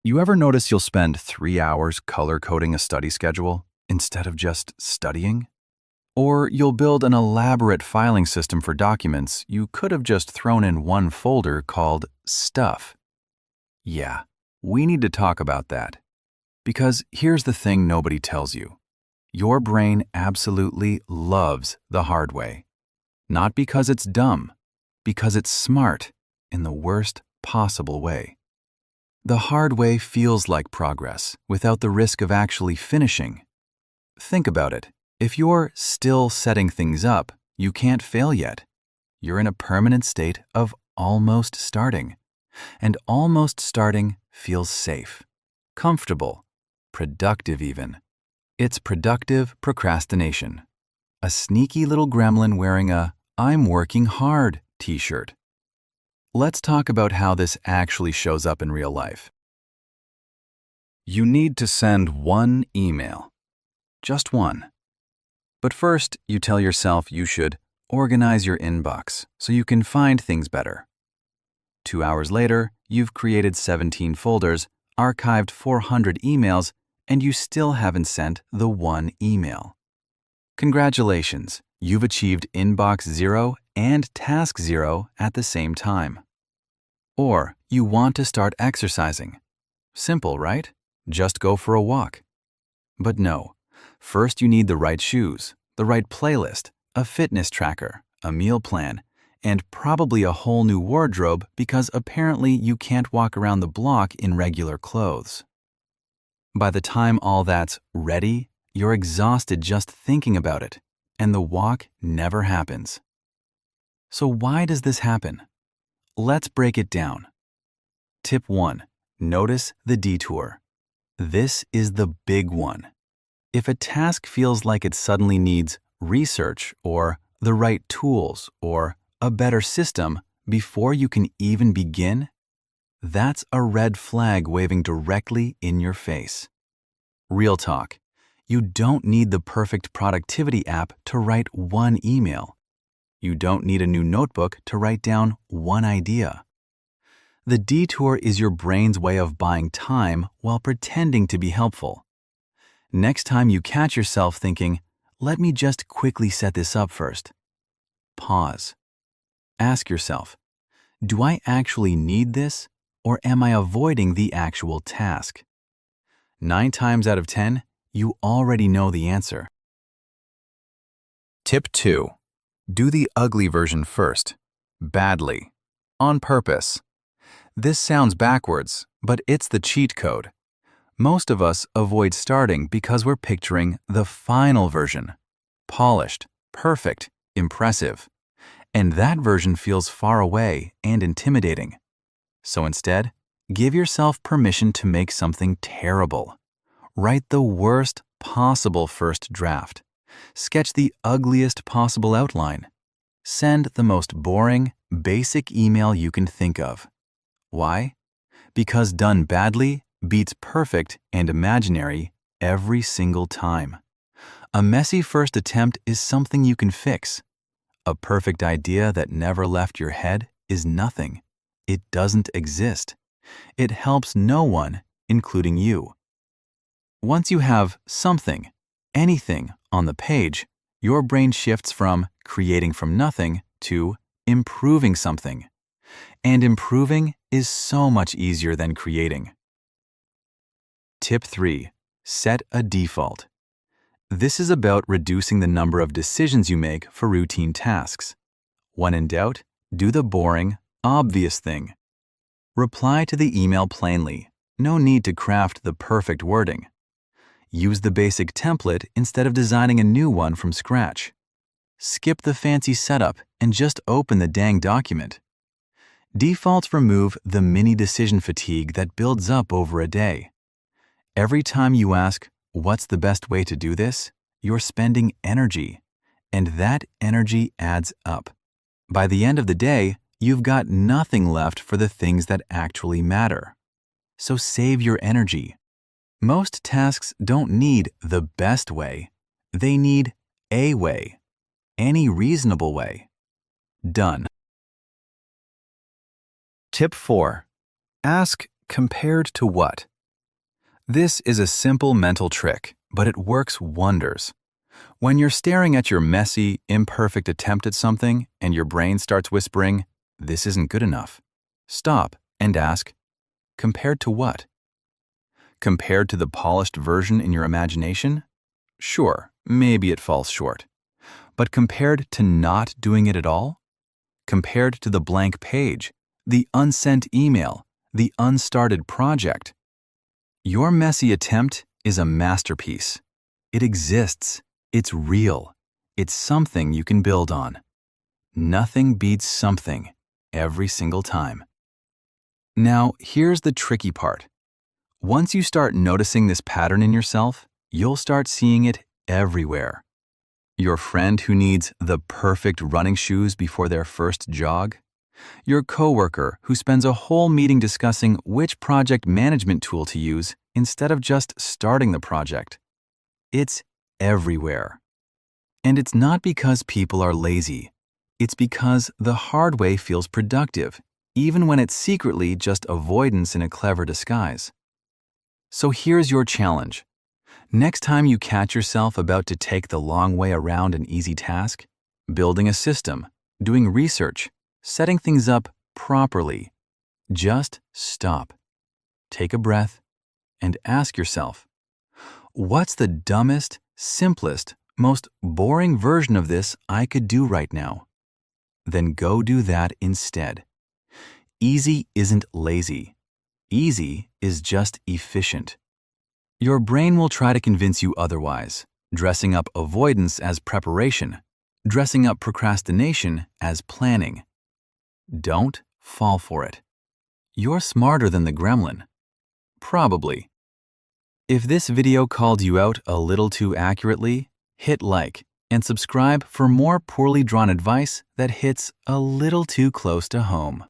You ever notice you'll spend 3 hours color coding a study schedule instead of just studying? Or you'll build an elaborate filing system for documents you could have just thrown in one folder called Stuff. Yeah, we need to talk about that. Because here's the thing nobody tells you. Your brain absolutely loves the hard way. Not because it's dumb, because it's smart in the worst possible way. The hard way feels like progress without the risk of actually finishing. Think about it. If you're still setting things up, you can't fail yet. You're in a permanent state of almost starting. And almost starting feels safe, comfortable, productive even. It's productive procrastination. A sneaky little gremlin wearing a "I'm working hard" t-shirt. Let's talk about how this actually shows up in real life. You need to send one email. Just one. But first, you tell yourself you should organize your inbox so you can find things better. 2 hours later, you've created 17 folders, archived 400 emails, and you still haven't sent the one email. Congratulations, you've achieved inbox 0 and task 0 at the same time. Or you want to start exercising. Simple, right? Just go for a walk. But no, first you need the right shoes, the right playlist, a fitness tracker, a meal plan, and probably a whole new wardrobe because apparently you can't walk around the block in regular clothes. By the time all that's ready, you're exhausted just thinking about it, and the walk never happens. So why does this happen? Let's break it down. Tip 1. Notice the detour. This is the big one. If a task feels like it suddenly needs research or the right tools or a better system before you can even begin, that's a red flag waving directly in your face. Real talk. You don't need the perfect productivity app to write one email. You don't need a new notebook to write down one idea. The detour is your brain's way of buying time while pretending to be helpful. Next time you catch yourself thinking, "Let me just quickly set this up first," pause. Ask yourself, do I actually need this, or am I avoiding the actual task? 9 times out of 10, you already know the answer. Tip 2. Do the ugly version first. Badly. On purpose. This sounds backwards, but it's the cheat code. Most of us avoid starting because we're picturing the final version. Polished, perfect, impressive. And that version feels far away and intimidating. So instead, give yourself permission to make something terrible. Write the worst possible first draft. Sketch the ugliest possible outline. Send the most boring, basic email you can think of. Why? Because done badly beats perfect and imaginary every single time. A messy first attempt is something you can fix. A perfect idea that never left your head is nothing. It doesn't exist. It helps no one, including you. Once you have something, anything, on the page, your brain shifts from creating from nothing to improving something. And improving is so much easier than creating. Tip 3. Set a default. This is about reducing the number of decisions you make for routine tasks. When in doubt, do the boring, obvious thing. Reply to the email plainly. No need to craft the perfect wording. Use the basic template instead of designing a new one from scratch. Skip the fancy setup and just open the dang document. Defaults remove the mini decision fatigue that builds up over a day. Every time you ask, "What's the best way to do this?" you're spending energy, and that energy adds up. By the end of the day, you've got nothing left for the things that actually matter. So save your energy. Most tasks don't need the best way. They need a way. Any reasonable way. Done. Tip 4. Ask, compared to what? This is a simple mental trick, but it works wonders. When you're staring at your messy, imperfect attempt at something and your brain starts whispering, "This isn't good enough," stop and ask, compared to what? Compared to the polished version in your imagination? Sure, maybe it falls short. But compared to not doing it at all? Compared to the blank page, the unsent email, the unstarted project? Your messy attempt is a masterpiece. It exists. It's real. It's something you can build on. Nothing beats something every single time. Now, here's the tricky part. Once you start noticing this pattern in yourself, you'll start seeing it everywhere. Your friend who needs the perfect running shoes before their first jog? Your coworker who spends a whole meeting discussing which project management tool to use instead of just starting the project? It's everywhere. And it's not because people are lazy. It's because the hard way feels productive, even when it's secretly just avoidance in a clever disguise. So here's your challenge. Next time you catch yourself about to take the long way around an easy task, building a system, doing research, setting things up properly, just stop, take a breath, and ask yourself, what's the dumbest, simplest, most boring version of this I could do right now? Then go do that instead. Easy isn't lazy. Easy is just efficient. Your brain will try to convince you otherwise, dressing up avoidance as preparation, dressing up procrastination as planning. Don't fall for it. You're smarter than the gremlin. Probably. If this video called you out a little too accurately, hit like and subscribe for more poorly drawn advice that hits a little too close to home.